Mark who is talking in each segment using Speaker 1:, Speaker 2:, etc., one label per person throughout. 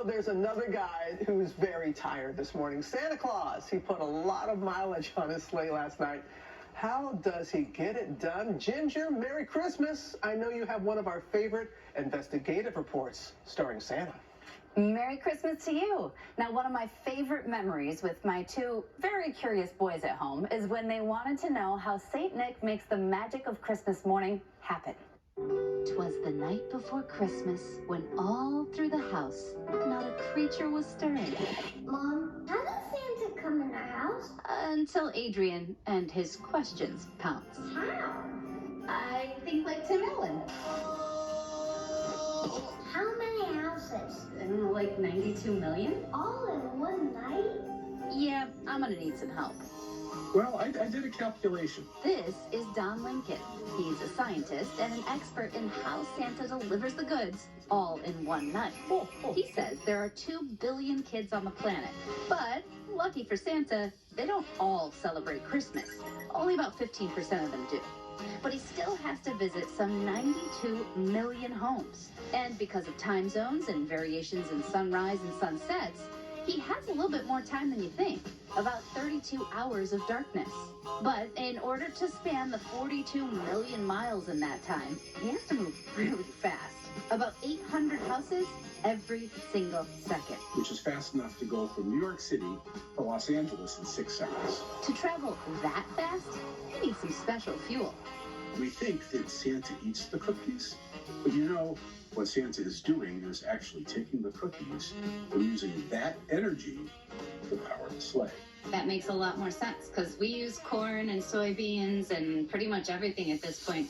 Speaker 1: know, there's another guy who's very tired this morning. Santa Claus. He put a lot of mileage on his sleigh last night. How does he get it done? Ginger, Merry Christmas. I know you have one of our favorite investigative reports starring Santa.
Speaker 2: Merry Christmas to you. Now, one of my favorite memories with my two very curious boys at home is when they wanted to know how St. Nick makes the magic of Christmas morning happen. 'Twas the night before Christmas when all through the house not a creature was stirring.
Speaker 3: Mom, how does Santa come in our house?
Speaker 2: Until Adrian and his questions pounced.
Speaker 3: How?
Speaker 2: I think like Tim Allen.
Speaker 3: How many houses?
Speaker 2: I don't know, like 92 million?
Speaker 3: All in one night?
Speaker 2: Yeah, I'm gonna need some help.
Speaker 4: Well, I did a calculation.
Speaker 2: This is Don Lincoln. He's a scientist and an expert in how Santa delivers the goods all in one night. He says there are 2 billion kids on the planet, but lucky for Santa, they don't all celebrate Christmas. Only about 15% of them do. But he still has to visit some 92 million homes. And because of time zones and variations in sunrise and sunsets, he has a little bit more time than you think, about 32 hours of darkness. But in order to span the 42 million miles in that time, he has to move really fast. About 800 houses every single second.
Speaker 4: Which is fast enough to go from New York City to Los Angeles in 6 seconds.
Speaker 2: To travel that fast, he needs some special fuel.
Speaker 4: We think that Santa eats the cookies, but you know, what Santa is doing is actually taking the cookies and using that energy to power the sleigh.
Speaker 5: That makes a lot more sense because we use corn and soybeans and pretty much everything at this point.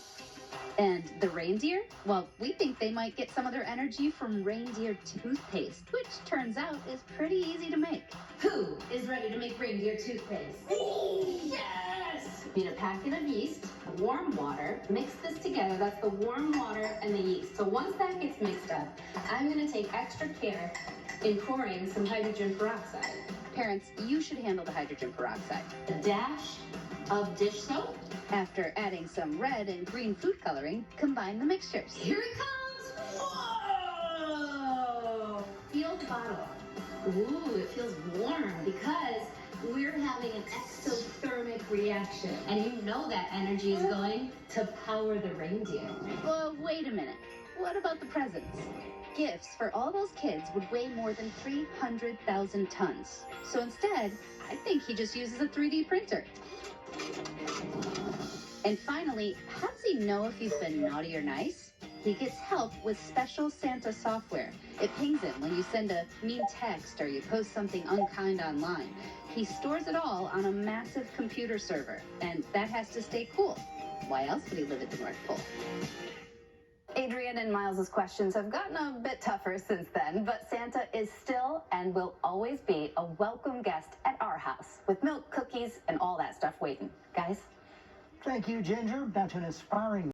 Speaker 2: And the reindeer? Well, we think they might get some of their energy from reindeer toothpaste, which turns out is pretty easy to make. Who is ready to make reindeer toothpaste? Yes! Need a packet of yeast, warm water, mix this together. That's the warm water and the yeast. So once that gets mixed up, I'm going to take extra care in pouring some hydrogen peroxide. Parents, you should handle the hydrogen peroxide. A dash of dish soap. After adding some red and green food coloring, combine the mixtures. Here it comes! Whoa! Feel the bottle. Ooh, it feels warm because we're having an exothermic reaction. And you know that energy is going to power the reindeer. Well, wait a minute. What about the presents? Gifts for all those kids would weigh more than 300,000 tons. So instead, I think he just uses a 3D printer. And finally, how does he know if you've been naughty or nice? He gets help with special Santa software. It pings him when you send a mean text or you post something unkind online. He stores it all on a massive computer server, and that has to stay cool. Why else would he live at the North Pole? Adrian and Miles's questions have gotten a bit tougher since then, but Santa is still and will always be a welcome guest at our house with milk, cookies, and all that stuff waiting. Guys?
Speaker 6: Thank you, Ginger. Now to an inspiring